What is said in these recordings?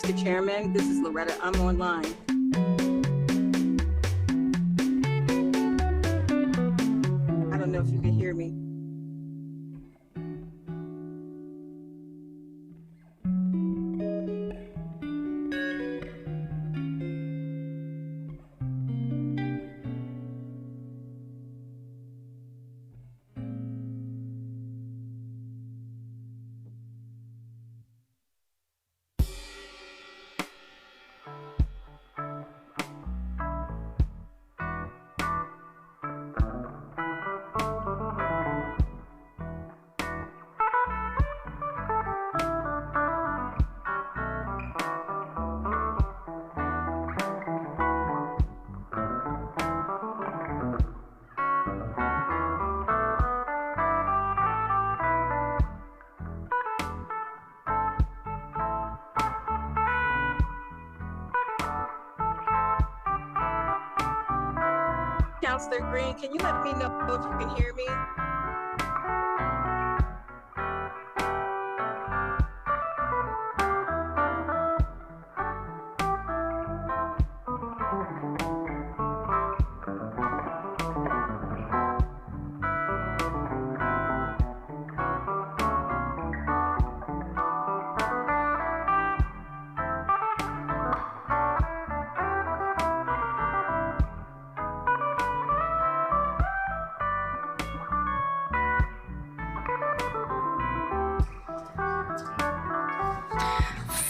Mr. Chairman. This is Loretta. I'm online. I don't know if you can hear me. Councilor Green, can you let me know if you can hear me?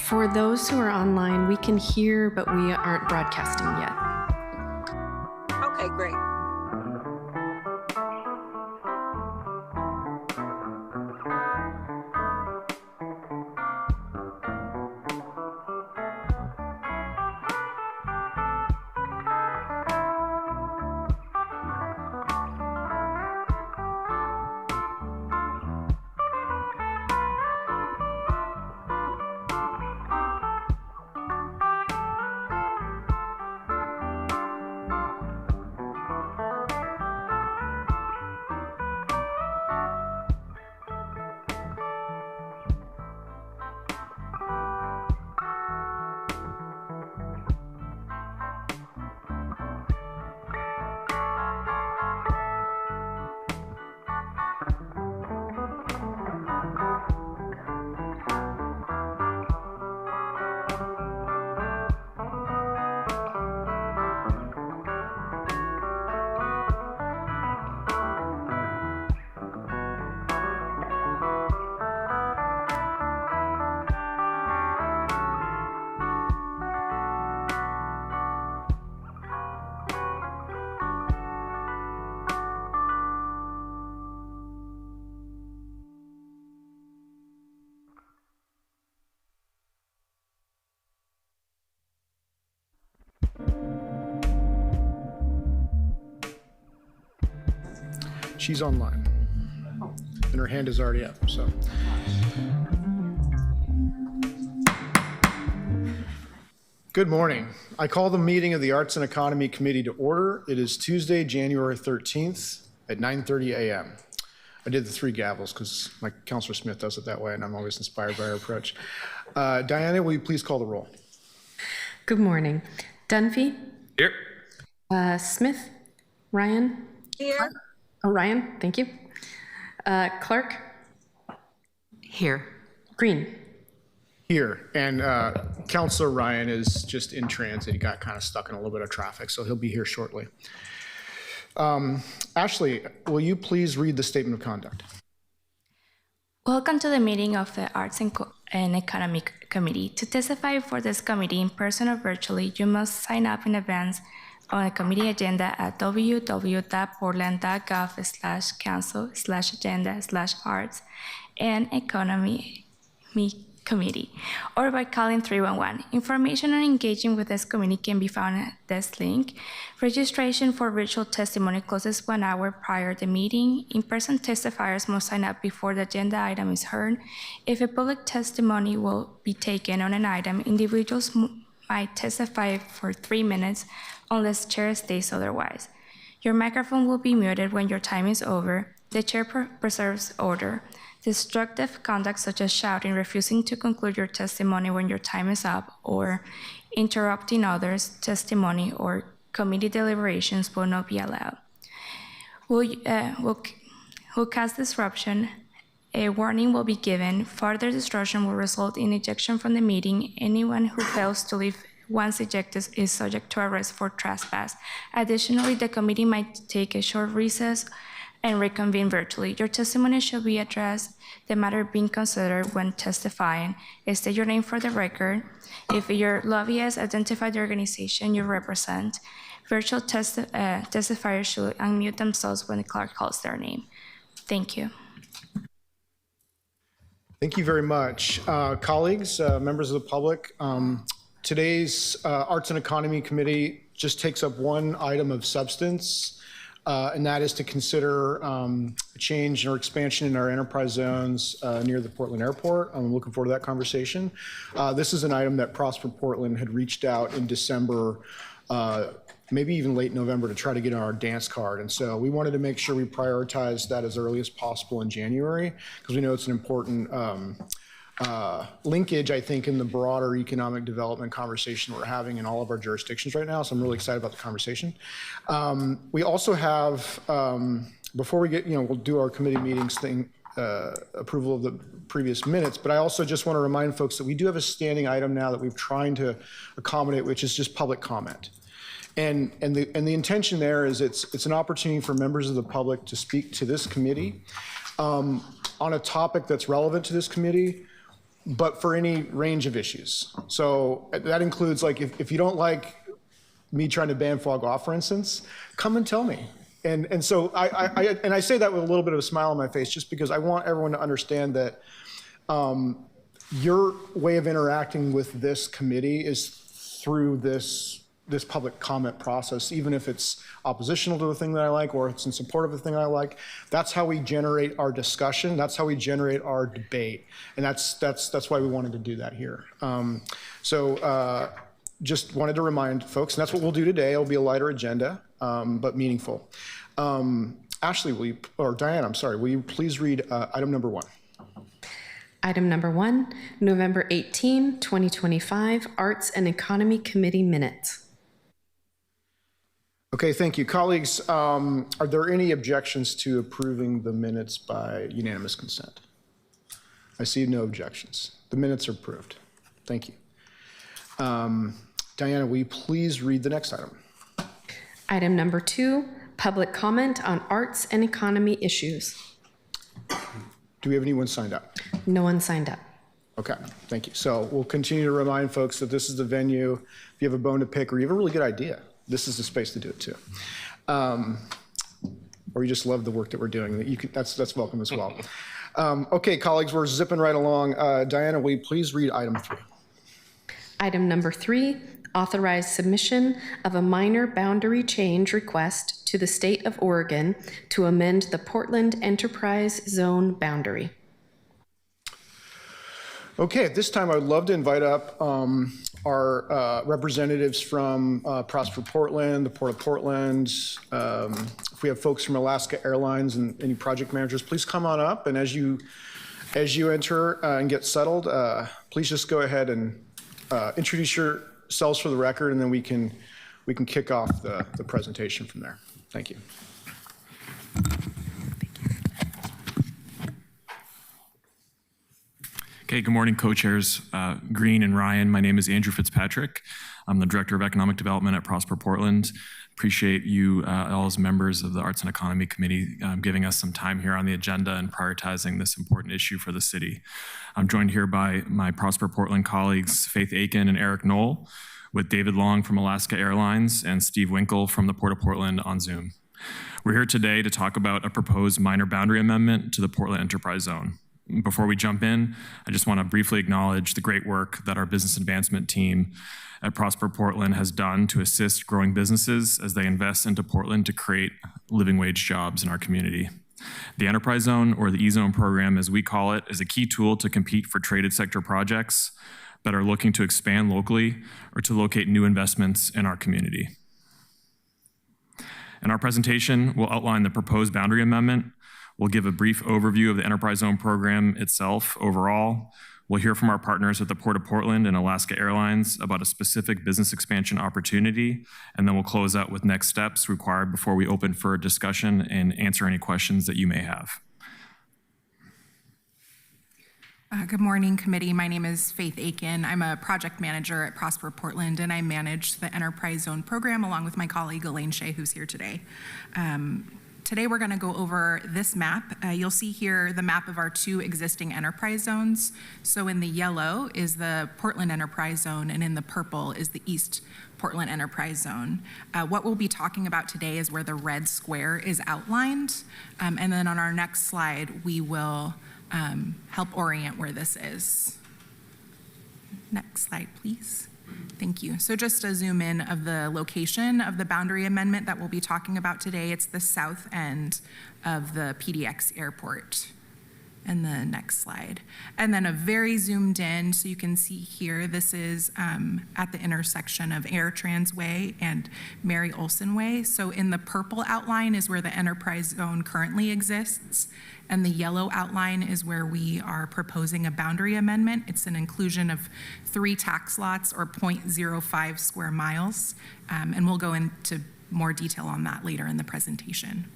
For those who are online, we can hear, but we aren't broadcasting yet. Okay, great. She's online, and her hand is already up, so. Good morning. I call the meeting of the Arts and Economy Committee to order. It is Tuesday, January 13th at 9:30 a.m. I did the three gavels because my Councilor Smith does it that way, and I'm always inspired by her approach. Diana, will you please call the roll? Good morning. Dunphy? Here. Smith? Ryan? Here. Oh, Ryan, thank you. Clark? Here. Green? Here, and Councilor Ryan is just in transit. He got kind of stuck in a little bit of traffic, so he'll be here shortly. Ashley, will you please read the statement of conduct? Welcome to the meeting of the Arts and Economy Committee. To testify for this committee in person or virtually, you must sign up in advance on the committee agenda at www.portland.gov/council/agenda/arts and economy committee, or by calling 311. Information on engaging with this committee can be found at this link. Registration for virtual testimony closes 1 hour prior to the meeting. In-person testifiers must sign up before the agenda item is heard. If a public testimony will be taken on an item, individuals might testify for 3 minutes unless chair states otherwise. Your microphone will be muted when your time is over. The chair preserves order. Destructive conduct such as shouting, refusing to conclude your testimony when your time is up, or interrupting others' testimony or committee deliberations will not be allowed. Will cause disruption, a warning will be given. Further disruption will result in ejection from the meeting. Anyone who fails to leave once ejected is subject to arrest for trespass. Additionally, the committee might take a short recess and reconvene virtually. Your testimony should be addressed the matter being considered when testifying. State your name for the record. If your lobbyist identify the organization you represent, virtual testifiers should unmute themselves when the clerk calls their name. Thank you. Thank you very much. Colleagues, members of the public, today's Arts and Economy Committee just takes up one item of substance, and that is to consider a change or expansion in our enterprise zones near the Portland Airport. I'm looking forward to that conversation. This is an item that Prosper Portland had reached out in December, maybe even late November, to try to get on our dance card. And so we wanted to make sure we prioritized that as early as possible in January, because we know it's an important linkage, I think, in the broader economic development conversation we're having in all of our jurisdictions right now. So I'm really excited about the conversation. We also have, before we get, we'll do our committee meetings thing, approval of the previous minutes, but I also just want to remind folks that we do have a standing item now that we've trying to accommodate, which is just public comment. And the intention there is it's an opportunity for members of the public to speak to this committee on a topic that's relevant to this committee, but for any range of issues. So that includes, like, if you don't like me trying to ban fog off, for instance, come and tell me. And so I say that with a little bit of a smile on my face, just because I want everyone to understand that your way of interacting with this committee is through this public comment process, even if it's oppositional to the thing that I like or it's in support of the thing I like. That's how we generate our discussion. That's how we generate our debate. And that's why we wanted to do that here. Just wanted to remind folks, and that's what we'll do today. It'll be a lighter agenda, but meaningful. Ashley, Diane, I'm sorry, will you please read item number 1? Item number 1, November 18, 2025, Arts and Economy Committee minutes. Okay, thank you. Colleagues, are there any objections to approving the minutes by unanimous consent? I see no objections. The minutes are approved. Thank you. Diana, will you please read the next item? Item number 2, public comment on arts and economy issues. Do we have anyone signed up? No one signed up. Okay, thank you. So we'll continue to remind folks that this is the venue. If you have a bone to pick or you have a really good idea, this is the space to do it too. Or you just love the work that we're doing, that's welcome as well. Okay, colleagues, we're zipping right along. Diana, will you please read item 3? Item number 3, authorize submission of a minor boundary change request to the state of Oregon to amend the Portland Enterprise Zone boundary. Okay, at this time, I would love to invite up our representatives from Prosper Portland, the Port of Portland. If we have folks from Alaska Airlines and any project managers, please come on up. And as you enter and get settled, please just go ahead and introduce yourselves for the record, and then we can kick off the presentation from there. Thank you. Okay, good morning, co-chairs Green and Ryan. My name is Andrew Fitzpatrick. I'm the Director of Economic Development at Prosper Portland. Appreciate you all as members of the Arts and Economy Committee giving us some time here on the agenda and prioritizing this important issue for the city. I'm joined here by my Prosper Portland colleagues, Faith Aiken and Eric Knoll, with David Long from Alaska Airlines and Steve Winkle from the Port of Portland on Zoom. We're here today to talk about a proposed minor boundary amendment to the Portland Enterprise Zone. Before we jump in, I just want to briefly acknowledge the great work that our business advancement team at Prosper Portland has done to assist growing businesses as they invest into Portland to create living wage jobs in our community. The Enterprise Zone, or the E-Zone program as we call it, is a key tool to compete for traded sector projects that are looking to expand locally or to locate new investments in our community. In our presentation, we'll outline the proposed boundary amendment, We'll give a brief overview of the Enterprise Zone program itself overall. We'll hear from our partners at the Port of Portland and Alaska Airlines about a specific business expansion opportunity, and then we'll close out with next steps required before we open for discussion and answer any questions that you may have. Good morning, committee. My name is Faith Aiken. I'm a project manager at Prosper Portland, and I manage the Enterprise Zone program along with my colleague Elaine Shea, who's here today. Today we're going to go over this map. You'll see here the map of our 2 existing enterprise zones. So in the yellow is the Portland Enterprise Zone, and in the purple is the East Portland Enterprise Zone. What we'll be talking about today is where the red square is outlined. And then on our next slide, we will help orient where this is. Next slide, please. Thank you. So just a zoom in of the location of the boundary amendment that we'll be talking about today. It's the south end of the PDX airport. And the next slide. And then a very zoomed in, so you can see here, this is at the intersection of AirTrans Way and Mary Olson Way. So in the purple outline is where the Enterprise Zone currently exists, and the yellow outline is where we are proposing a boundary amendment. It's an inclusion of 3 tax lots or 0.05 square miles, and we'll go into more detail on that later in the presentation.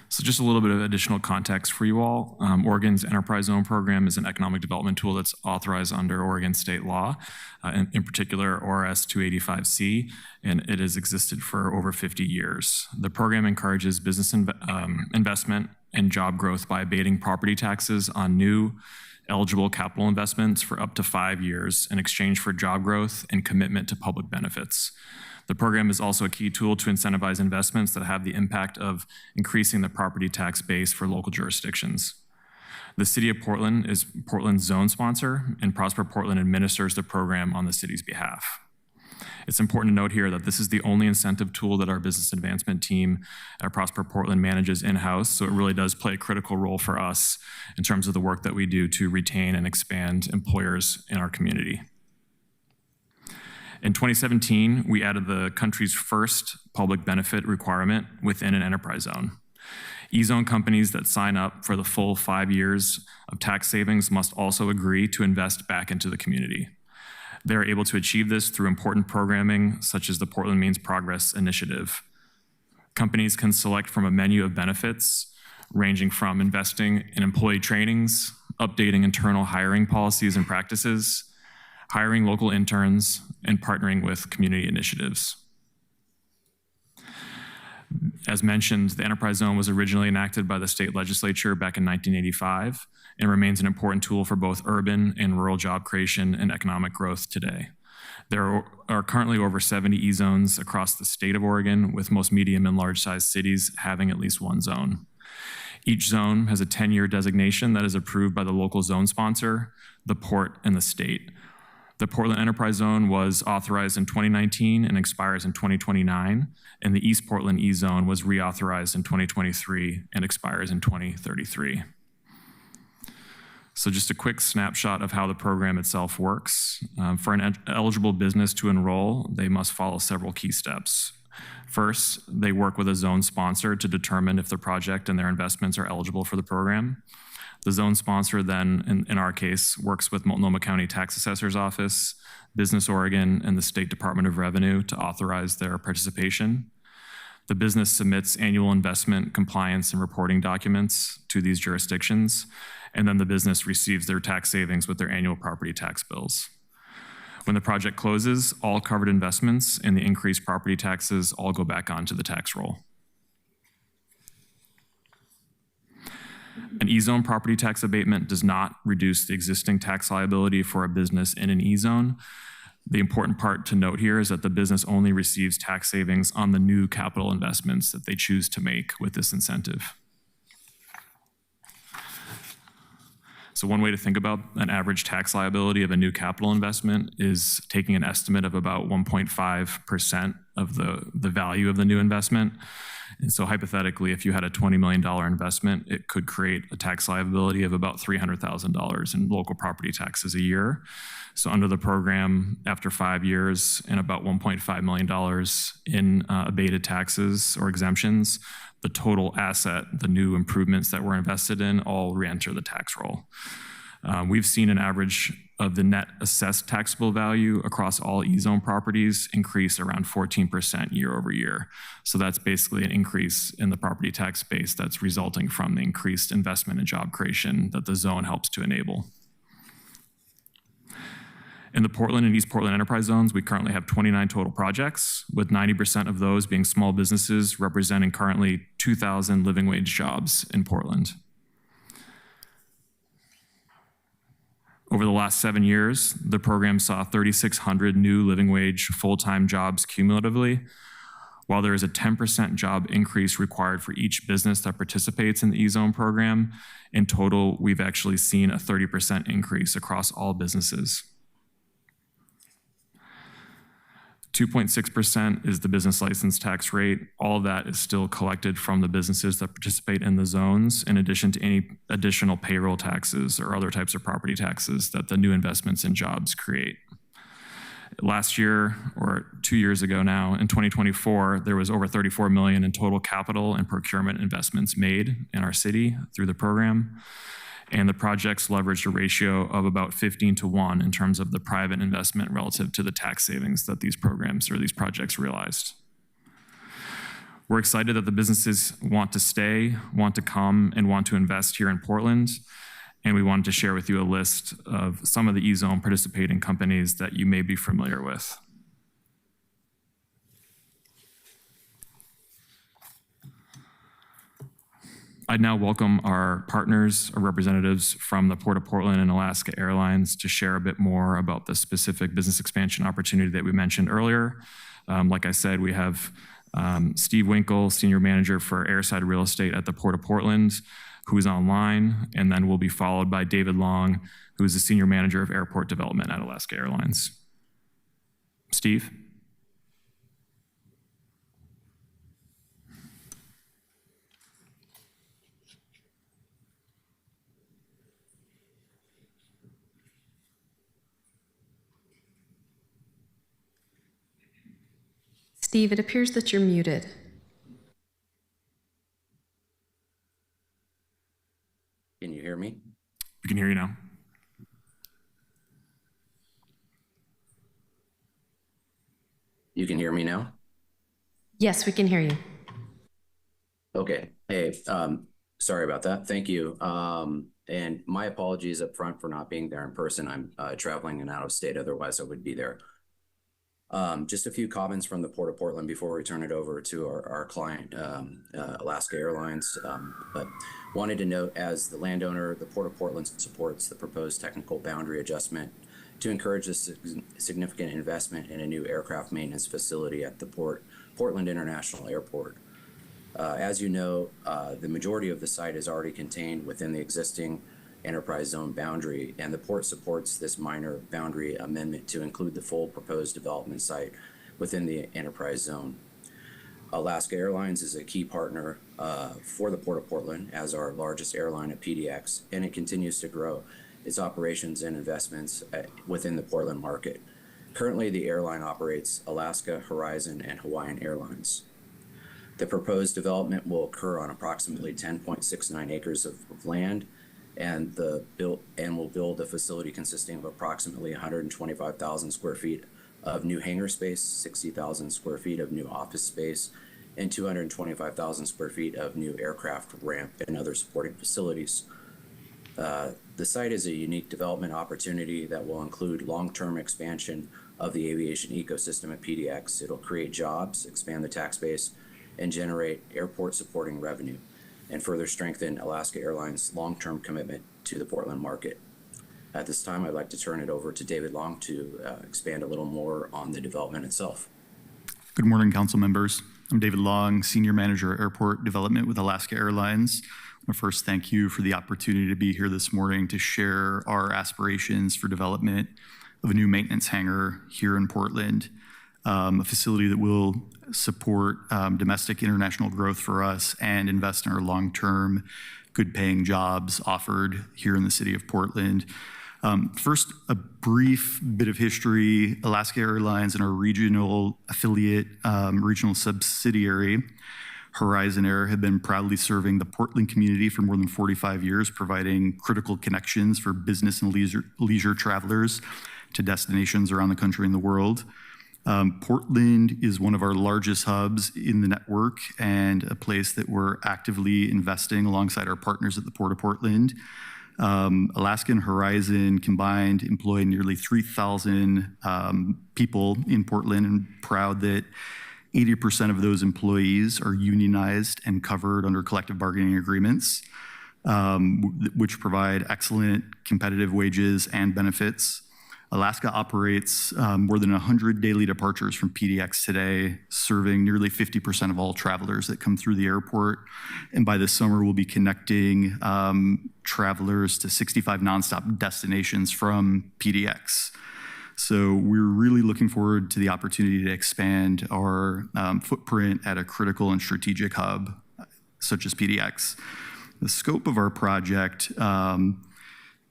So just a little bit of additional context for you all. Oregon's Enterprise Zone program is an economic development tool that's authorized under Oregon state law, in particular ORS 285C, and it has existed for over 50 years. The program encourages business investment and job growth by abating property taxes on new eligible capital investments for up to 5 years in exchange for job growth and commitment to public benefits. The program is also a key tool to incentivize investments that have the impact of increasing the property tax base for local jurisdictions. The City of Portland is Portland's zone sponsor, and Prosper Portland administers the program on the city's behalf. It's important to note here that this is the only incentive tool that our business advancement team at Prosper Portland manages in-house, so it really does play a critical role for us in terms of the work that we do to retain and expand employers in our community. In 2017, we added the country's first public benefit requirement within an enterprise zone. E-zone companies that sign up for the full 5 years of tax savings must also agree to invest back into the community. They're able to achieve this through important programming such as the Portland Means Progress Initiative. Companies can select from a menu of benefits ranging from investing in employee trainings, updating internal hiring policies and practices, hiring local interns, and partnering with community initiatives. As mentioned, the Enterprise Zone was originally enacted by the state legislature back in 1985 and remains an important tool for both urban and rural job creation and economic growth today. There are currently over 70 E-zones across the state of Oregon, with most medium and large-sized cities having at least one zone. Each zone has a 10-year designation that is approved by the local zone sponsor, the port, and the state. The Portland Enterprise Zone was authorized in 2019 and expires in 2029, and the East Portland E-Zone was reauthorized in 2023 and expires in 2033. So just a quick snapshot of how the program itself works. For an eligible business to enroll, they must follow several key steps. First, they work with a zone sponsor to determine if the project and their investments are eligible for the program. The zone sponsor then, in our case, works with Multnomah County Tax Assessor's Office, Business Oregon, and the State Department of Revenue to authorize their participation. The business submits annual investment compliance and reporting documents to these jurisdictions, and then the business receives their tax savings with their annual property tax bills. When the project closes, all covered investments and the increased property taxes all go back onto the tax roll. An E-zone property tax abatement does not reduce the existing tax liability for a business in an E-zone. The important part to note here is that the business only receives tax savings on the new capital investments that they choose to make with this incentive. So one way to think about an average tax liability of a new capital investment is taking an estimate of about 1.5% of the value of the new investment. And so hypothetically, if you had a $20 million investment, it could create a tax liability of about $300,000 in local property taxes a year. So under the program, after 5 years and about $1.5 million in abated taxes or exemptions, the total asset, the new improvements that were invested in, all re-enter the tax roll. We've seen an average of the net assessed taxable value across all E-zone properties increase around 14% year over year. So that's basically an increase in the property tax base that's resulting from the increased investment and job creation that the zone helps to enable. In the Portland and East Portland enterprise zones, we currently have 29 total projects, with 90% of those being small businesses, representing currently 2,000 living wage jobs in Portland. Over the last 7 years, the program saw 3,600 new living wage full-time jobs cumulatively. While there is a 10% job increase required for each business that participates in the E-zone program, in total, we've actually seen a 30% increase across all businesses. 2.6% is the business license tax rate. All of that is still collected from the businesses that participate in the zones, in addition to any additional payroll taxes or other types of property taxes that the new investments and jobs create. Last year, or 2 years ago now, in 2024, there was over $34 million in total capital and procurement investments made in our city through the program. And the projects leveraged a ratio of about 15-1 in terms of the private investment relative to the tax savings that these programs or these projects realized. We're excited that the businesses want to stay, want to come, and want to invest here in Portland. And we wanted to share with you a list of some of the E-zone participating companies that you may be familiar with. I'd now welcome our partners or representatives from the Port of Portland and Alaska Airlines to share a bit more about the specific business expansion opportunity that we mentioned earlier. Like I said, we have Steve Winkle, Senior Manager for Airside Real Estate at the Port of Portland, who's online, and then we'll be followed by David Long, who is the Senior Manager of Airport Development at Alaska Airlines. Steve? Steve, it appears that you're muted. Can you hear me? We can hear you now. You can hear me now? Yes, we can hear you. Okay. Hey, sorry about that. Thank you. And my apologies up front for not being there in person. I'm traveling and out of state. Otherwise, I would be there. Just a few comments from the Port of Portland before we turn it over to our client, Alaska Airlines. But wanted to note, as the landowner, the Port of Portland supports the proposed technical boundary adjustment to encourage a significant investment in a new aircraft maintenance facility at the Portland International Airport. As you know, the majority of the site is already contained within the existing enterprise zone boundary, and the port supports this minor boundary amendment to include the full proposed development site within the enterprise zone. Alaska Airlines is a key partner for the Port of Portland as our largest airline at PDX, and it continues to grow its operations and investments within the Portland market. Currently, the airline operates Alaska, Horizon, and Hawaiian Airlines. The proposed development will occur on approximately 10.69 acres of land, and will build a facility consisting of approximately 125,000 square feet of new hangar space, 60,000 square feet of new office space, and 225,000 square feet of new aircraft ramp and other supporting facilities. The site is a unique development opportunity that will include long-term expansion of the aviation ecosystem at PDX. It'll create jobs, expand the tax base, and generate airport supporting revenue, and further strengthen Alaska Airlines' long-term commitment to the Portland market. At this time, I'd like to turn it over to David Long to expand a little more on the development itself. Good morning, council members. I'm David Long, Senior Manager at Airport Development with Alaska Airlines. I want to first thank you for the opportunity to be here this morning to share our aspirations for development of a new maintenance hangar here in Portland. a facility that will support domestic international growth for us and invest in our long-term good-paying jobs offered here in the city of Portland. First, a brief bit of history. Alaska Airlines and our regional affiliate, regional subsidiary, Horizon Air, have been proudly serving the Portland community for more than 45 years, providing critical connections for business and leisure travelers to destinations around the country and the world. Portland is one of our largest hubs in the network and a place that we're actively investing alongside our partners at the Port of Portland. Alaska and Horizon combined employ nearly 3,000 people in Portland, and proud that 80% of those employees are unionized and covered under collective bargaining agreements, which provide excellent competitive wages and benefits. Alaska operates more than 100 daily departures from PDX today, serving nearly 50% of all travelers that come through the airport. And by this summer, we'll be connecting travelers to 65 nonstop destinations from PDX. So we're really looking forward to the opportunity to expand our footprint at a critical and strategic hub such as PDX. The scope of our project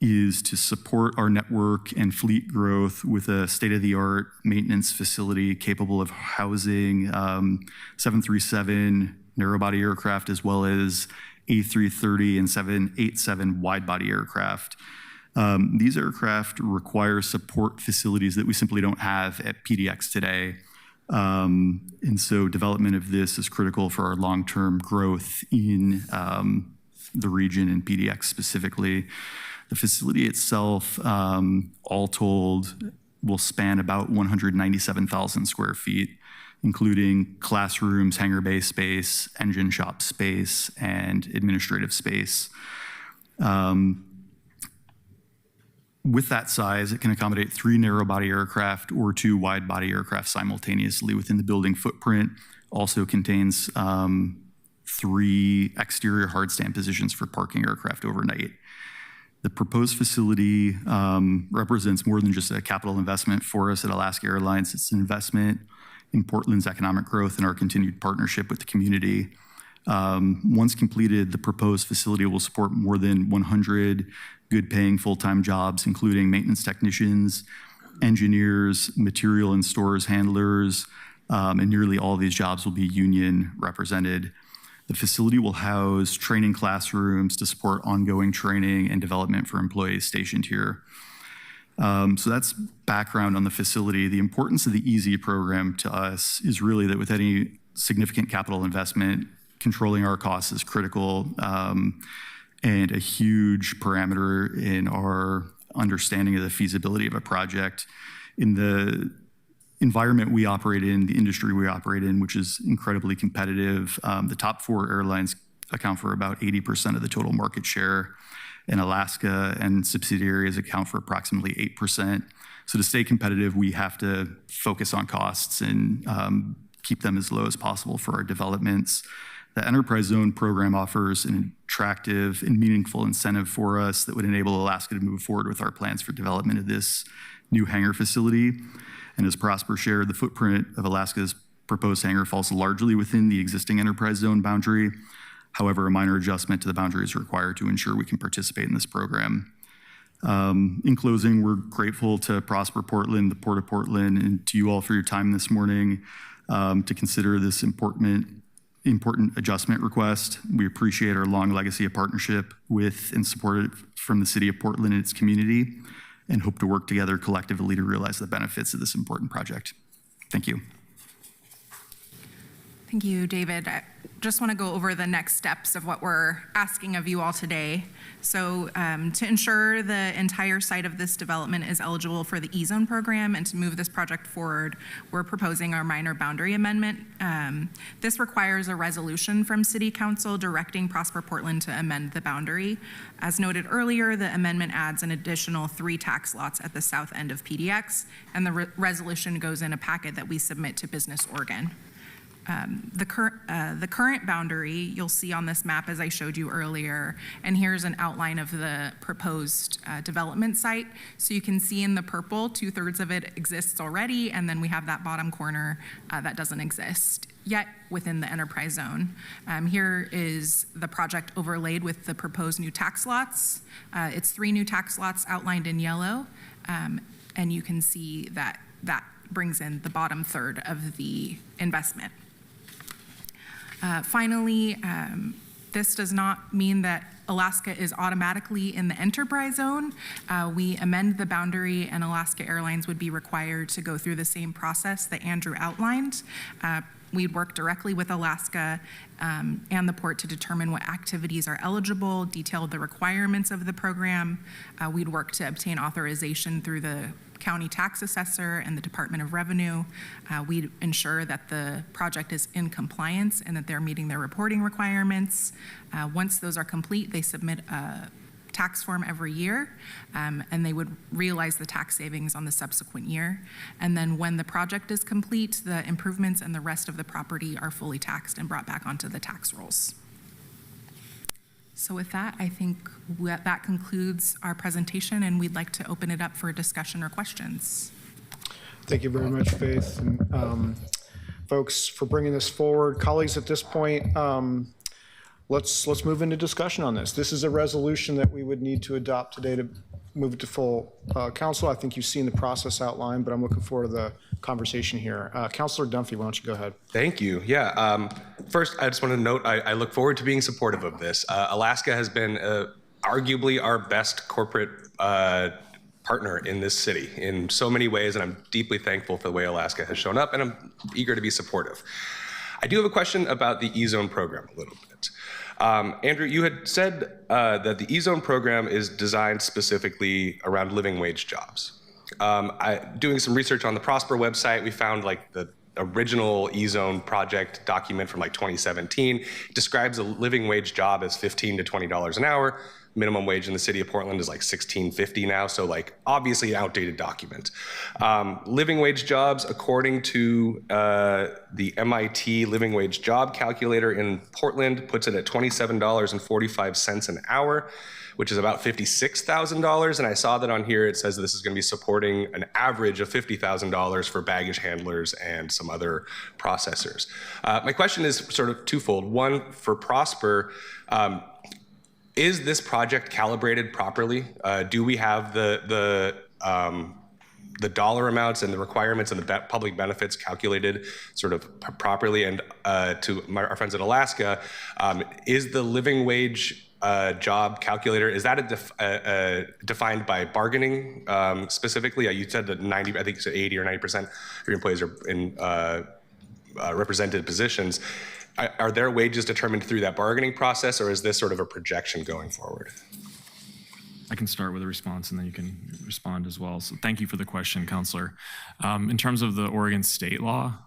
is to support our network and fleet growth with a state-of-the-art maintenance facility capable of housing 737 narrow-body aircraft as well as A330 and 787 wide-body aircraft. These aircraft require support facilities that we simply don't have at PDX today. And so development of this is critical for our long-term growth in the region and PDX specifically. The facility itself, all told, will span about 197,000 square feet, including classrooms, hangar bay space, engine shop space, and administrative space. With that size, it can accommodate 3 narrow-body aircraft or 2 wide-body aircraft simultaneously within the building footprint. Also contains 3 exterior hard stand positions for parking aircraft overnight. The proposed facility represents more than just a capital investment for us at Alaska Airlines. It's an investment in Portland's economic growth and our continued partnership with the community. Once completed, the proposed facility will support more than 100 good-paying full-time jobs, including maintenance technicians, engineers, material and stores handlers, and nearly all of these jobs will be union represented. The facility will house training classrooms to support ongoing training and development for employees stationed here. So that's background on the facility. The importance of the EASY program to us is really that with any significant capital investment, controlling our costs is critical, and a huge parameter in our understanding of the feasibility of a project. In the environment we operate in, the industry we operate in, which is incredibly competitive, the top 4 airlines account for about 80% of the total market share, and Alaska and subsidiaries account for approximately 8%. So to stay competitive, we have to focus on costs and keep them as low as possible for our developments. The Enterprise Zone program offers an attractive and meaningful incentive for us that would enable Alaska to move forward with our plans for development of this new hangar facility. And as Prosper shared, the footprint of Alaska's proposed hangar falls largely within the existing Enterprise Zone boundary. However, a minor adjustment to the boundary is required to ensure we can participate in this program. In closing, we're grateful to Prosper Portland, the Port of Portland, and to you all for your time this morning to consider this important adjustment request. We appreciate our long legacy of partnership with and support from the City of Portland and its community, and hope to work together collectively to realize the benefits of this important project. Thank you. Thank you, David. I just want to go over the next steps of what we're asking of you all today. So to ensure the entire site of this development is eligible for the E-Zone program and to move this project forward, we're proposing our minor boundary amendment. This requires a resolution from City Council directing Prosper Portland to amend the boundary. As noted earlier, the amendment adds an additional 3 tax lots at the south end of PDX, and the resolution goes in a packet that we submit to Business Oregon. The current boundary you'll see on this map as I showed you earlier, and here's an outline of the proposed development site. So you can see in the purple, 2/3 of it exists already, and then we have that bottom corner that doesn't exist yet within the enterprise zone. Here is the project overlaid with the proposed new tax lots. It's 3 new tax lots outlined in yellow, and you can see that that brings in the bottom third of the investment. Finally, this does not mean that Alaska is automatically in the enterprise zone. We amend the boundary, and Alaska Airlines would be required to go through the same process that Andrew outlined. We'd work directly with Alaska and the port to determine what activities are eligible, detail the requirements of the program. We'd work to obtain authorization through the county tax assessor and the Department of Revenue. We'd ensure that the project is in compliance and that they're meeting their reporting requirements. Once those are complete, they submit a tax form every year, and they would realize the tax savings on the subsequent year. And then when the project is complete, the improvements and the rest of the property are fully taxed and brought back onto the tax rolls. So with that, I think that concludes our presentation, and we'd like to open it up for discussion or questions. Thank you very much, Faith, and folks, for bringing this forward. Colleagues, at this point, let's move into discussion on this. This is a resolution that we would need to adopt today to move it to full council. I think you've seen the process outlined, but I'm looking forward to the conversation here. Councilor Dunphy, why don't you go ahead? Thank you. Yeah. First, I just want to note I look forward to being supportive of this. Alaska has been arguably our best corporate partner in this city in so many ways, and I'm deeply thankful for the way Alaska has shown up, and I'm eager to be supportive. I do have a question about the E-Zone program a little bit. Andrew, you had said that the E-Zone program is designed specifically around living wage jobs. Doing some research on the Prosper website, we found like the original E-Zone project document from like 2017. It describes a living wage job as $15 to $20 an hour. Minimum wage in the city of Portland is like $16.50 now, so like obviously an outdated document. Living wage jobs, according to the MIT living wage job calculator in Portland, puts it at $27.45 an hour, which is about $56,000. And I saw that on here it says that this is going to be supporting an average of $50,000 for baggage handlers and some other processors. My question is sort of twofold. One, for Prosper, is this project calibrated properly? Do we have the dollar amounts and the requirements and the public benefits calculated sort of properly? And to our friends at Alaska, is the living wage job calculator, is that defined by bargaining specifically? You said that I think you said 80 or 90% of your employees are in represented positions. Are their wages determined through that bargaining process, or is this sort of a projection going forward? I can start with a response and then you can respond as well. So thank you for the question, Counselor. In terms of the Oregon state law,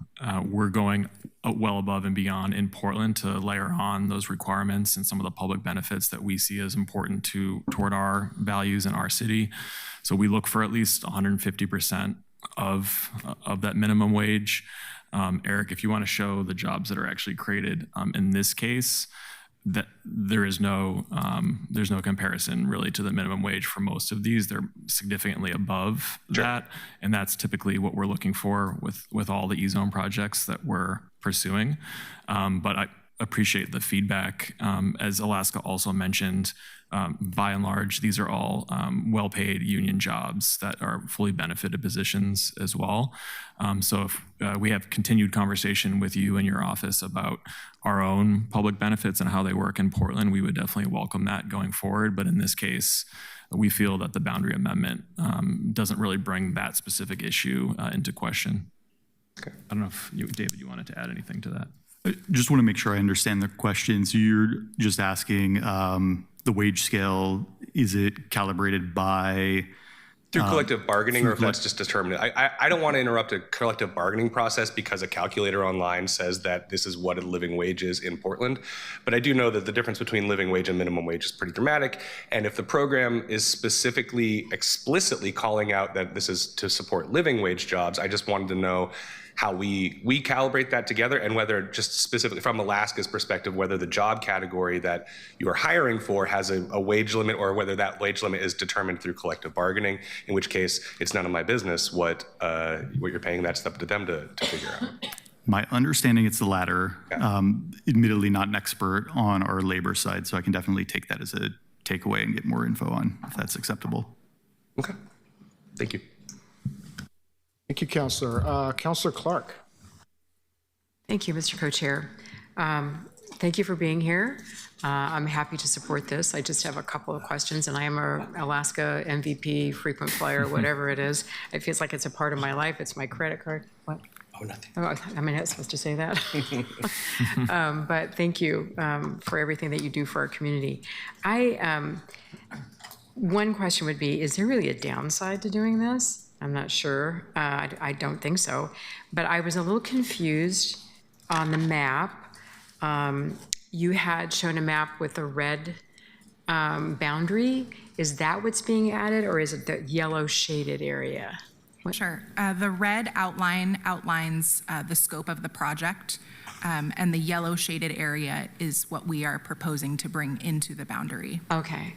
we're going well above and beyond in Portland to layer on those requirements and some of the public benefits that we see as important toward our values in our city. So we look for at least 150% of that minimum wage. Eric, if you want to show the jobs that are actually created in this case, that there's no comparison really to the minimum wage for most of these. They're significantly above that, and that's typically what we're looking for with all the E-Zone projects that we're pursuing. But I appreciate the feedback. As Alaska also mentioned, by and large, these are all well-paid union jobs that are fully benefited positions as well. So if we have continued conversation with you and your office about our own public benefits and how they work in Portland, we would definitely welcome that going forward. But in this case, we feel that the boundary amendment doesn't really bring that specific issue into question. Okay. I don't know if David, you wanted to add anything to that? I just want to make sure I understand the question. So you're just asking the wage scale, is it calibrated by? Through collective bargaining, or if that's just determined. I don't want to interrupt a collective bargaining process because a calculator online says that this is what a living wage is in Portland. But I do know that the difference between living wage and minimum wage is pretty dramatic. And if the program is specifically, explicitly calling out that this is to support living wage jobs, I just wanted to know how we calibrate that together, and whether, just specifically from Alaska's perspective, whether the job category that you are hiring for has a wage limit, or whether that wage limit is determined through collective bargaining, in which case it's none of my business what you're paying. That's up to them to figure out. My understanding it's the latter. Admittedly not an expert on our labor side, so I can definitely take that as a takeaway and get more info on if that's acceptable. Okay, thank you. Thank you, Councilor. Councilor Clark. Thank you, Mr. Co-Chair. Thank you for being here. I'm happy to support this. I just have a couple of questions, and I am a Alaska MVP, frequent flyer, whatever it is. It feels like it's a part of my life. It's my credit card. What? Oh, nothing. Oh, I'm not supposed to say that. But thank you for everything that you do for our community. One question would be, is there really a downside to doing this? I'm not sure. I don't think so. But I was a little confused on the map. You had shown a map with a red boundary. Is that what's being added, or is it the yellow shaded area? Sure. The red outline outlines the scope of the project, and the yellow shaded area is what we are proposing to bring into the boundary. Okay.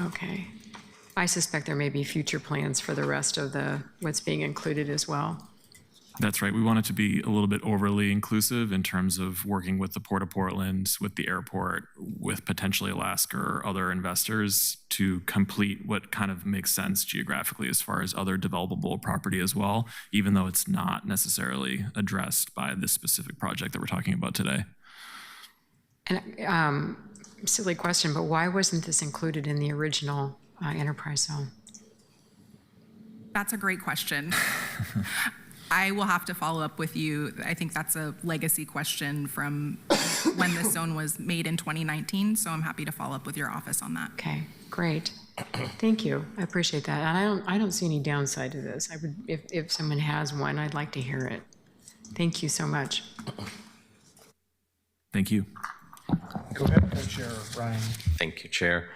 Okay. I suspect there may be future plans for the rest of what's being included as well. That's right. We want it to be a little bit overly inclusive in terms of working with the Port of Portland, with the airport, with potentially Alaska or other investors to complete what kind of makes sense geographically as far as other developable property as well, even though it's not necessarily addressed by this specific project that we're talking about today. And silly question, but why wasn't this included in the original enterprise zone? That's a great question. I will have to follow up with you. I think that's a legacy question from when this zone was made in 2019, so I'm happy to follow up with your office on that. Okay, great. Thank you. I appreciate that. And I don't see any downside to this. I would, if someone has one, I'd like to hear it. Thank you so much. Thank you. Go ahead, Co-Chair Ryan. Thank you, Chair.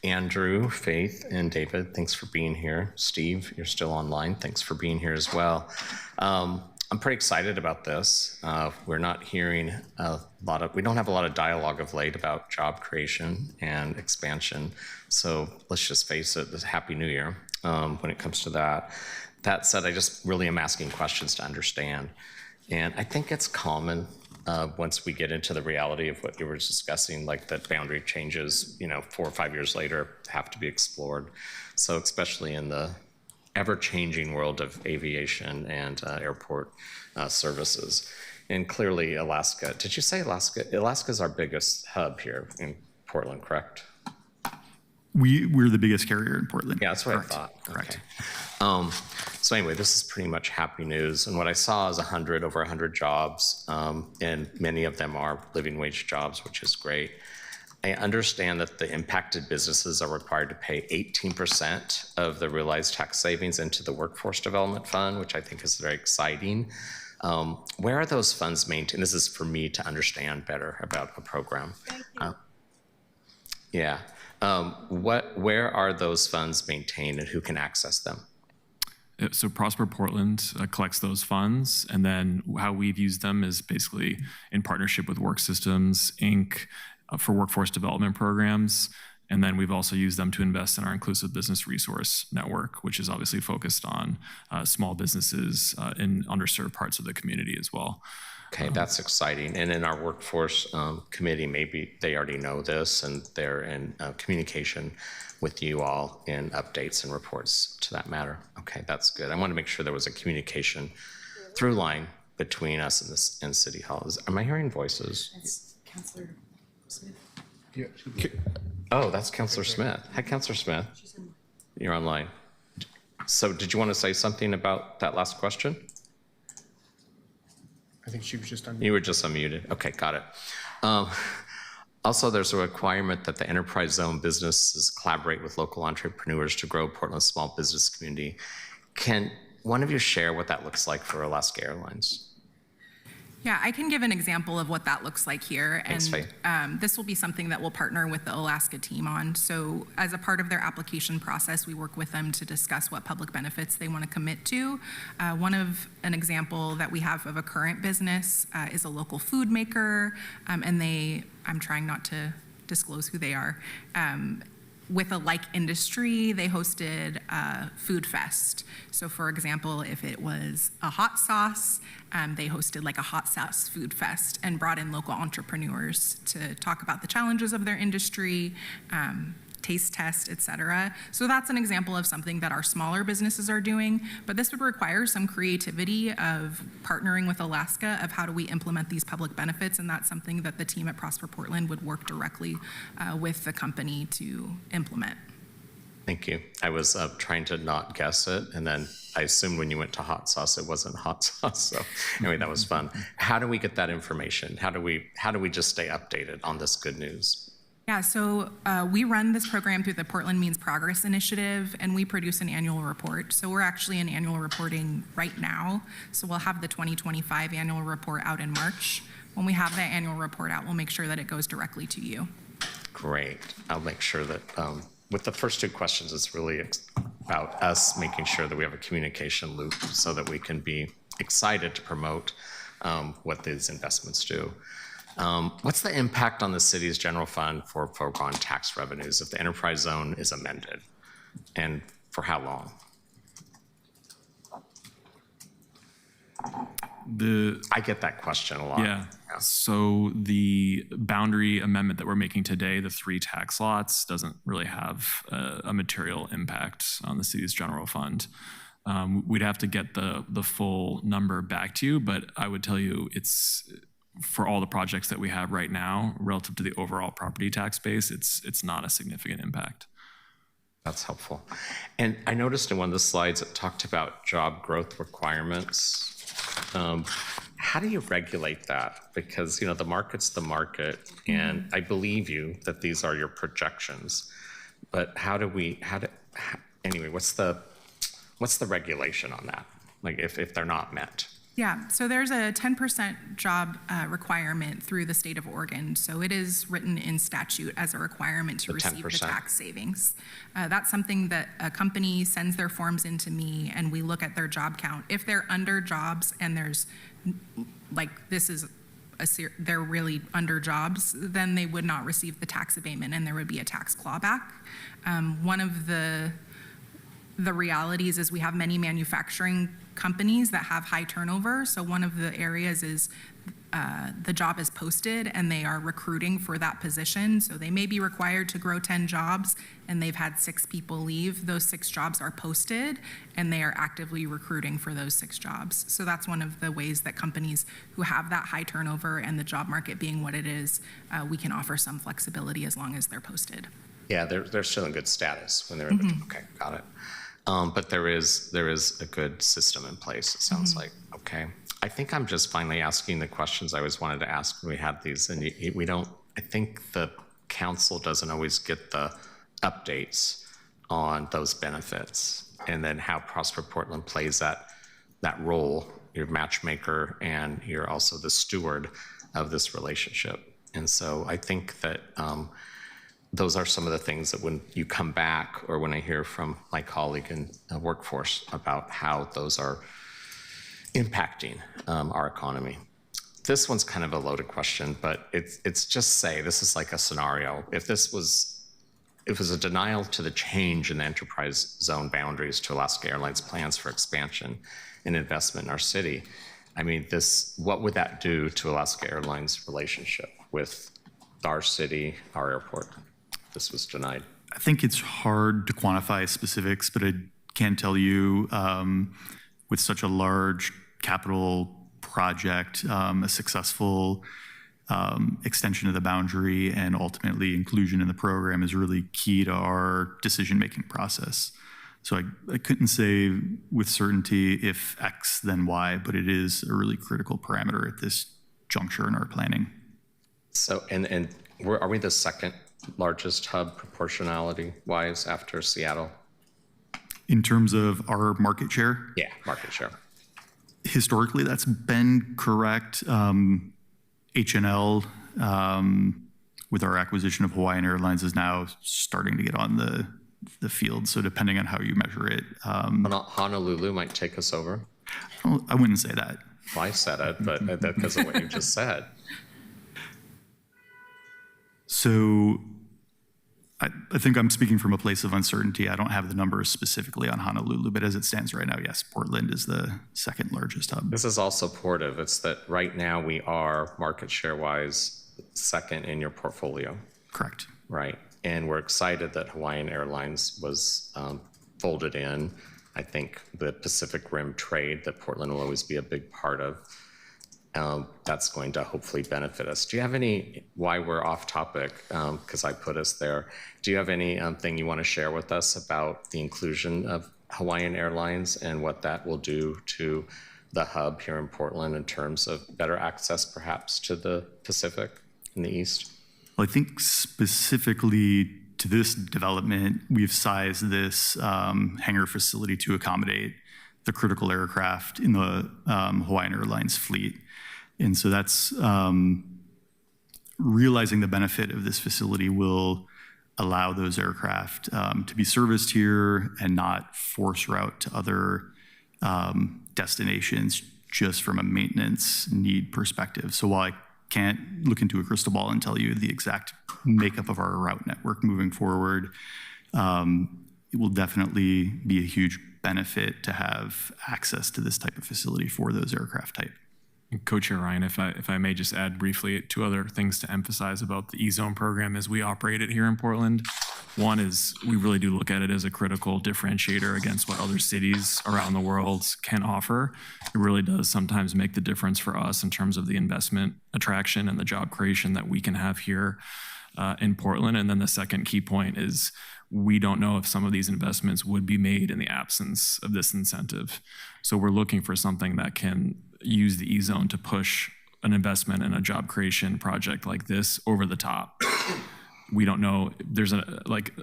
Andrew, Faith, and David, thanks for being here. Steve, you're still online. Thanks for being here as well. I'm pretty excited about this. We're not hearing we don't have a lot of dialogue of late about job creation and expansion. So let's just face it, this Happy New Year when it comes to that. That said, I just really am asking questions to understand. And I think it's common once we get into the reality of what you were discussing, like that boundary changes, 4 or 5 years later have to be explored. So especially in the ever-changing world of aviation and airport services. And clearly Alaska, did you say Alaska? Alaska's our biggest hub here in Portland, correct? We're the biggest carrier in Portland. Yeah, that's what Correct. I thought. Correct. Okay. So anyway, this is pretty much happy news. And what I saw is over 100 jobs, and many of them are living wage jobs, which is great. I understand that the impacted businesses are required to pay 18% of the realized tax savings into the Workforce Development Fund, which I think is very exciting. Where are those funds maintained? This is for me to understand better about a program. Thank you. Yeah. Where are those funds maintained and who can access them? So Prosper Portland collects those funds, and then how we've used them is basically in partnership with Work Systems, Inc. For workforce development programs. And then we've also used them to invest in our Inclusive Business Resource Network, which is obviously focused on small businesses in underserved parts of the community as well. Okay, that's exciting. And in our workforce committee, maybe they already know this and they're in communication with you all in updates and reports to that matter. Okay, that's good. I want to make sure there was a communication through line between us and City Hall. Am I hearing voices? That's Councilor Smith. Yeah. Oh, that's Councilor Smith. Hi, Councilor Smith. You're online. So did you want to say something about that last question? I think she was just unmuted. You were just unmuted. Okay, got it. Also, there's a requirement that the enterprise zone businesses collaborate with local entrepreneurs to grow Portland's small business community. Can one of you share what that looks like for Alaska Airlines? Yeah, I can give an example of what that looks like here. Thanks, Faye. And this will be something that we'll partner with the Alaska team on. So as a part of their application process, we work with them to discuss what public benefits they want to commit to. An example that we have of a current business is a local food maker, and I'm trying not to disclose who they are. With a like industry, they hosted a food fest. So for example, if it was a hot sauce, they hosted like a hot sauce food fest and brought in local entrepreneurs to talk about the challenges of their industry, taste test, et cetera. So that's an example of something that our smaller businesses are doing, but this would require some creativity of partnering with Alaska of how do we implement these public benefits, and that's something that the team at Prosper Portland would work directly with the company to implement. Thank you. I was trying to not guess it, and then I assumed when you went to hot sauce, it wasn't hot sauce. So anyway, that was fun. How do we get that information? How do we just stay updated on this good news? Yeah, so we run this program through the Portland Means Progress Initiative, and we produce an annual report. So we're actually in annual reporting right now. So we'll have the 2025 annual report out in March. When we have that annual report out, we'll make sure that it goes directly to you. Great. I'll make sure that with the first two questions, it's really about us making sure that we have a communication loop so that we can be excited to promote what these investments do. What's the impact on the city's general fund for foregone tax revenues if the enterprise zone is amended? And for how long? I get that question a lot. Yeah. So the boundary amendment that we're making today, the 3 tax lots, doesn't really have a material impact on the city's general fund. We'd have to get the full number back to you, but I would tell you it's, for all the projects that we have right now, relative to the overall property tax base, it's not a significant impact. That's helpful. And I noticed in one of the slides it talked about job growth requirements. How do you regulate that? Because the market's the market, and I believe you that these are your projections. But anyway, what's the regulation on that? Like if they're not met? Yeah, so there's a 10% job requirement through the state of Oregon. So it is written in statute as a requirement to receive the tax savings. That's something that a company sends their forms into me, and we look at their job count. If they're under jobs and there's they're really under jobs, then they would not receive the tax abatement and there would be a tax clawback. One of the realities is we have many manufacturing companies that have high turnover. So one of the areas is the job is posted and they are recruiting for that position. So they may be required to grow 10 jobs and they've had 6 people leave. Those 6 jobs are posted and they are actively recruiting for those 6 jobs. So that's one of the ways that companies who have that high turnover and the job market being what it is, we can offer some flexibility as long as they're posted. Yeah, they're still in good status when they're in the, okay, got it. But there is a good system in place, it sounds like. Okay. I think I'm just finally asking the questions I always wanted to ask when we had these, and we don't, I think the council doesn't always get the updates on those benefits, and then how Prosper Portland plays that role. You're matchmaker and you're also the steward of this relationship. And so I think that those are some of the things that when you come back, or when I hear from my colleague in workforce about how those are impacting our economy. This one's kind of a loaded question, but it's just say, this is like a scenario. If this was a denial to the change in the enterprise zone boundaries to Alaska Airlines plans for expansion and investment in our city, I mean, what would that do to Alaska Airlines' relationship with our city, our airport? This was denied. I think it's hard to quantify specifics, but I can tell you with such a large capital project, a successful extension of the boundary and ultimately inclusion in the program is really key to our decision-making process. So I couldn't say with certainty if X, then Y, but it is a really critical parameter at this juncture in our planning. So, and are we the second largest hub proportionality-wise after Seattle? In terms of our market share? Yeah, market share. Historically, that's been correct. HNL, with our acquisition of Hawaiian Airlines, is now starting to get on the field. So depending on how you measure it. Honolulu might take us over. I wouldn't say that. Well, I said it, but because of what you just said. So I think I'm speaking from a place of uncertainty. I don't have the numbers specifically on Honolulu, but as it stands right now, yes, Portland is the second largest hub. This is all supportive. It's that right now we are market share wise second in your portfolio. Correct. Right. And we're excited that Hawaiian Airlines was folded in. I think the Pacific Rim trade that Portland will always be a big part of. That's going to hopefully benefit us. Do you have any, why we're off topic, because I put us there, do you have any thing you want to share with us about the inclusion of Hawaiian Airlines and what that will do to the hub here in Portland in terms of better access perhaps to the Pacific in the East? Well, I think specifically to this development, we've sized this hangar facility to accommodate the critical aircraft in the Hawaiian Airlines fleet. And so that's realizing the benefit of this facility will allow those aircraft to be serviced here and not force route to other destinations just from a maintenance need perspective. So while I can't look into a crystal ball and tell you the exact makeup of our route network moving forward, it will definitely be a huge benefit to have access to this type of facility for those aircraft type. Co-Chair Ryan, if I may just add briefly two other things to emphasize about the E-Zone program as we operate it here in Portland. One is we really do look at it as a critical differentiator against what other cities around the world can offer. It really does sometimes make the difference for us in terms of the investment attraction and the job creation that we can have here in Portland. And then the second key point is we don't know if some of these investments would be made in the absence of this incentive. So we're looking for something that can use the E-Zone to push an investment in a job creation project like this over the top. We don't know,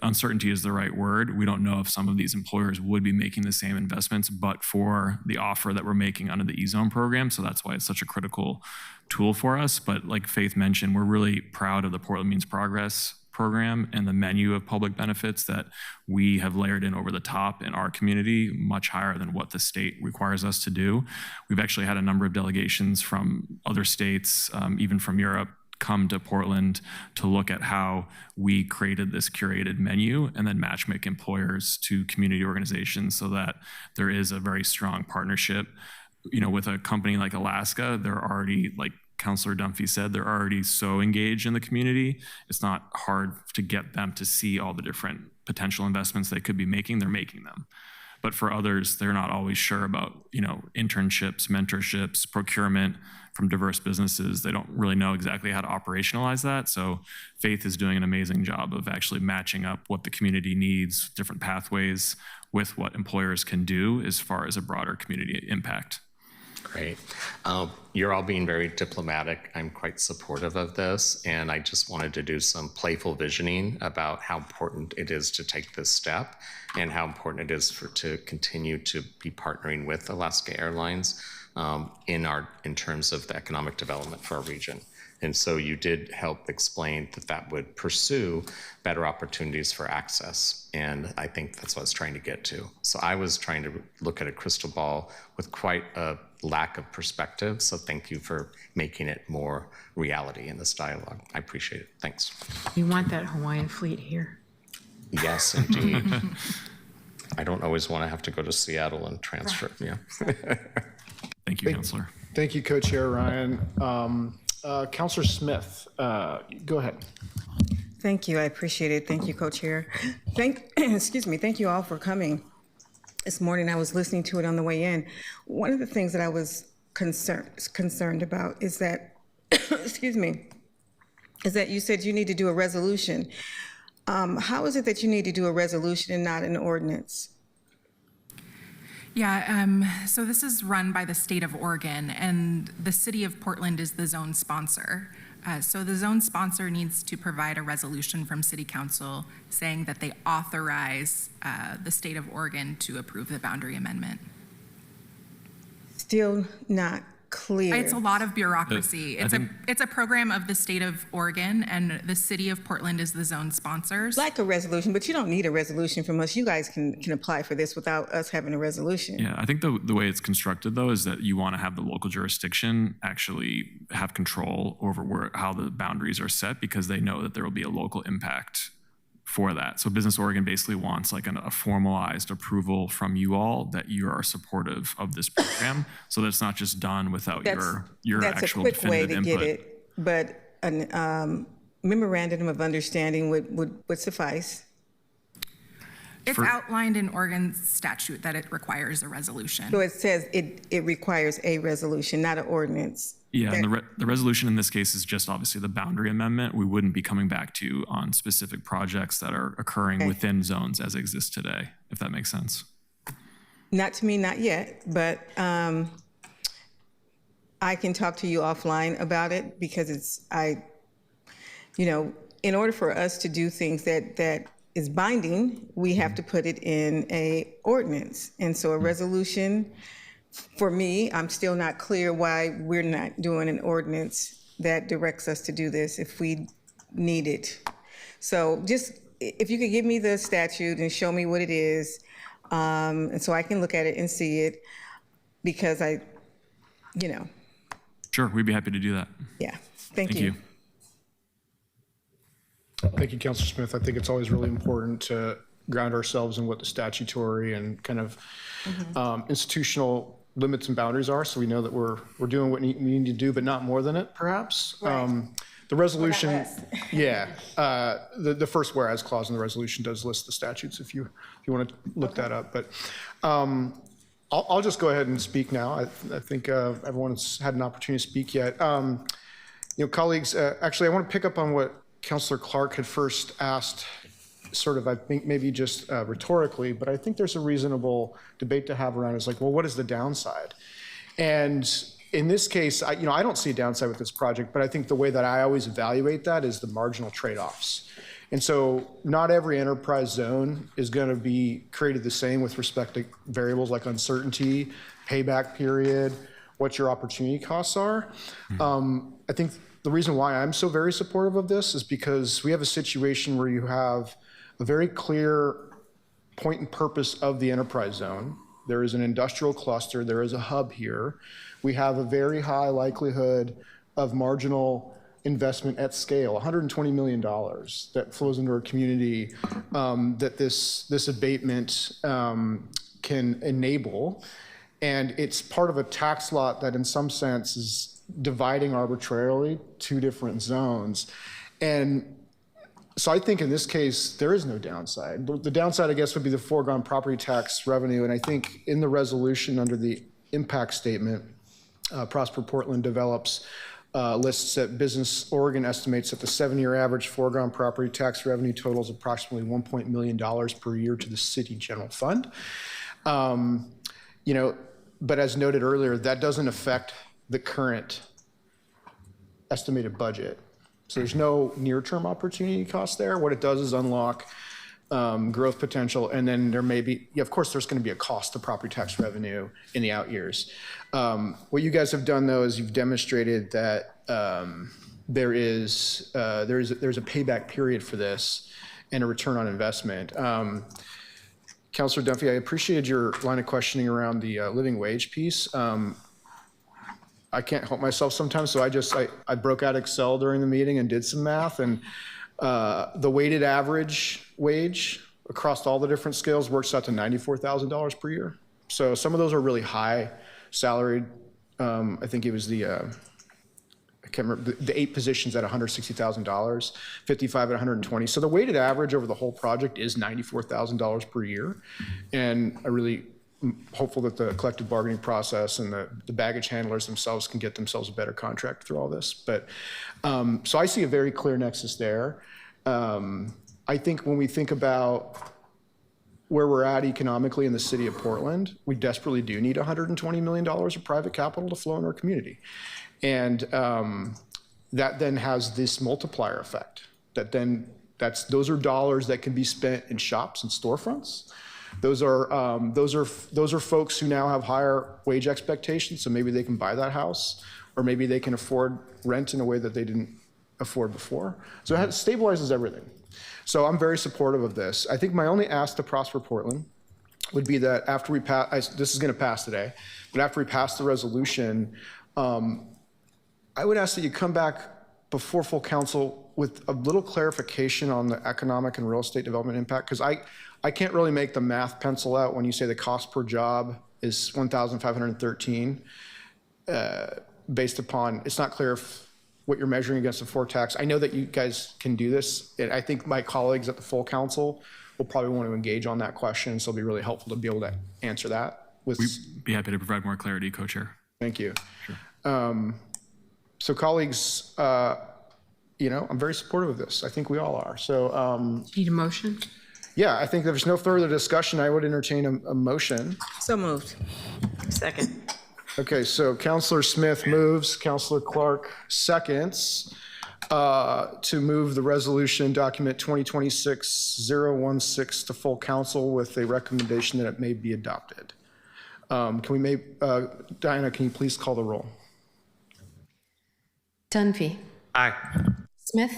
uncertainty is the right word. We don't know if some of these employers would be making the same investments, but for the offer that we're making under the E-Zone program. So that's why it's such a critical tool for us. But like Faith mentioned, we're really proud of the Portland Means Progress program and the menu of public benefits that we have layered in over the top in our community, much higher than what the state requires us to do. We've actually had a number of delegations from other states, even from Europe, come to Portland to look at how we created this curated menu and then matchmake employers to community organizations so that there is a very strong partnership. You know, with a company like Alaska, they're already, like Councilor Dunphy said, they're already so engaged in the community. It's not hard to get them to see all the different potential investments they could be making. They're making them. But for others, they're not always sure about, internships, mentorships, procurement from diverse businesses. They don't really know exactly how to operationalize that. So Faith is doing an amazing job of actually matching up what the community needs, different pathways, with what employers can do as far as a broader community impact. Great. You're all being very diplomatic. I'm quite supportive of this, and I just wanted to do some playful visioning about how important it is to take this step and how important it is to continue to be partnering with Alaska Airlines in terms of the economic development for our region. And so you did help explain that would pursue better opportunities for access. And I think that's what I was trying to get to. So I was trying to look at a crystal ball with quite a lack of perspective. So thank you for making it more reality in this dialogue. I appreciate it. Thanks. You want that Hawaiian fleet here? Yes, indeed. I don't always want to have to go to Seattle and transfer. Yeah. Thank you, Councilor. Thank you, Co-Chair Ryan. Councilor Smith, go ahead. Thank you. I appreciate it. Thank you, Co-Chair. Excuse me. Thank you all for coming. This morning, I was listening to it on the way in. One of the things that I was concerned about is that, excuse me, is that you said you need to do a resolution. How is it that you need to do a resolution and not an ordinance? Yeah, so this is run by the state of Oregon, and the city of Portland is the zone sponsor. So the zone sponsor needs to provide a resolution from city council saying that they authorize the state of Oregon to approve the boundary amendment. still not clear. It's a lot of bureaucracy. It's a program of the state of Oregon, and the city of Portland is the zone sponsors. Like a resolution, but you don't need a resolution from us. You guys can apply for this without us having a resolution. Yeah, I think the way it's constructed, though, is that you want to have the local jurisdiction actually have control over how the boundaries are set, because they know that there will be a local impact for that. So Business Oregon basically wants like a formalized approval from you all that you are supportive of this program, so that it's not just done without your actual that's a quick way definitive to input. get it, but a memorandum of understanding would suffice. It's outlined in Oregon statute that it requires a resolution. So it says it requires a resolution, not an ordinance. Yeah, and the resolution in this case is just obviously the boundary amendment. We wouldn't be coming back to you on specific projects that are occurring within zones as exist today, if that makes sense. Not to me, not yet, but I can talk to you offline about it, because in order for us to do things that is binding, we have to put it in a ordinance. And so a resolution, for me, I'm still not clear why we're not doing an ordinance that directs us to do this if we need it. So just, if you could give me the statute and show me what it is, and so I can look at it and see it, because Sure, we'd be happy to do that. Yeah, thank you. Thank you, Councilor Smith. I think it's always really important to ground ourselves in what the statutory and kind of institutional limits and boundaries are, so we know that we're doing what we need to do, but not more than it, perhaps. Right. The resolution, the first whereas clause in the resolution does list the statutes if you want to look that up. But I'll just go ahead and speak now. I think everyone's had an opportunity to speak yet. Colleagues, actually, I want to pick up on what Councilor Clark had first asked, sort of, I think maybe just rhetorically, but I think there's a reasonable debate to have around. It's like, well, what is the downside? And in this case, I don't see a downside with this project, but I think the way that I always evaluate that is the marginal trade-offs. And so not every enterprise zone is going to be created the same with respect to variables like uncertainty, payback period, what your opportunity costs are. I think the reason why I'm so very supportive of this is because we have a situation where you have a very clear point and purpose of the enterprise zone. There is an industrial cluster, there is a hub here. We have a very high likelihood of marginal investment at scale, $120 million that flows into our community that this abatement can enable. And it's part of a tax lot that in some sense is dividing arbitrarily two different zones. And so I think in this case, there is no downside. The downside, I guess, would be the foregone property tax revenue. And I think in the resolution under the impact statement, Prosper Portland develops lists that Business Oregon estimates that the 7-year average foregone property tax revenue totals approximately $1 million per year to the city general fund. But as noted earlier, that doesn't affect the current estimated budget. So there's no near-term opportunity cost there. What it does is unlock growth potential, and then there may be, of course, there's going to be a cost to property tax revenue in the out years. What you guys have done, though, is you've demonstrated that there's a payback period for this and a return on investment. Councilor Dunphy, I appreciated your line of questioning around the living wage piece. I can't help myself sometimes, so I broke out Excel during the meeting and did some math, and the weighted average wage across all the different scales works out to $94,000 per year. So some of those are really high salaried. I think it was I can't remember, the 8 positions at $160,000, 55 at 120. So the weighted average over the whole project is $94,000 per year. And I really hopeful that the collective bargaining process and the baggage handlers themselves can get themselves a better contract through all this. But so I see a very clear nexus there. I think when we think about where we're at economically in the city of Portland, we desperately do need $120 million of private capital to flow in our community. And that then has this multiplier effect those are dollars that can be spent in shops and storefronts. Those are folks who now have higher wage expectations, so maybe they can buy that house, or maybe they can afford rent in a way that they didn't afford before. So it stabilizes everything. So I'm very supportive of this. I think my only ask to Prosper Portland would be that after we pass, this is going to pass today, but after we pass the resolution, I would ask that you come back before full council with a little clarification on the economic and real estate development impact, because I can't really make the math pencil out when you say the cost per job is 1,513, based upon, it's not clear if what you're measuring against the floor tax. I know that you guys can do this, and I think my colleagues at the full council will probably want to engage on that question, so it'll be really helpful to be able to answer that. We'd be happy to provide more clarity, Co-Chair. Thank you. Sure. So colleagues, I'm very supportive of this. I think we all are. So Need a motion? yeah, I think if there's no further discussion, I would entertain a motion. So moved. Second. Okay, so Councilor Smith moves, Councilor Clark seconds to move the resolution document 2026-016 to full council with a recommendation that it may be adopted. Diana, can you please call the roll? Dunphy. Aye. Smith.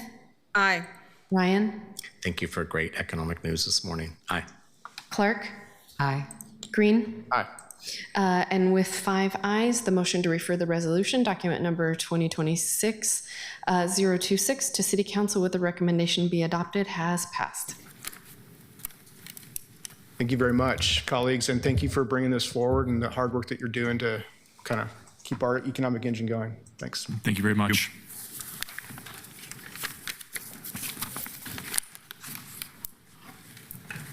Aye. Ryan. Thank you for great economic news this morning. Aye. Clark. Aye. Green. Aye. And with 5 ayes, the motion to refer the resolution, document number 2026-026, to City Council with the recommendation be adopted has passed. Thank you very much, colleagues, and thank you for bringing this forward and the hard work that you're doing to kind of keep our economic engine going. Thanks. Thank you very much.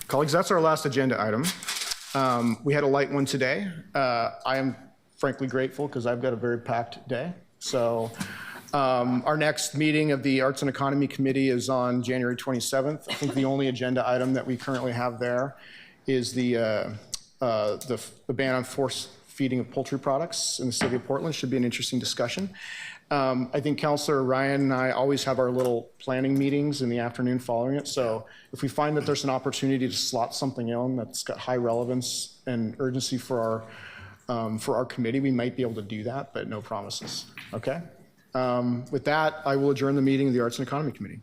Colleagues, that's our last agenda item. We had a light one today. I am frankly grateful because I've got a very packed day. So our next meeting of the Arts and Economy Committee is on January 27th. I think the only agenda item that we currently have there is the ban on force feeding of poultry products in the city of Portland. Should be an interesting discussion. I think Councilor Ryan and I always have our little planning meetings in the afternoon following it. So if we find that there's an opportunity to slot something in that's got high relevance and urgency for our committee, we might be able to do that, but no promises. Okay? With that, I will adjourn the meeting of the Arts and Economy Committee.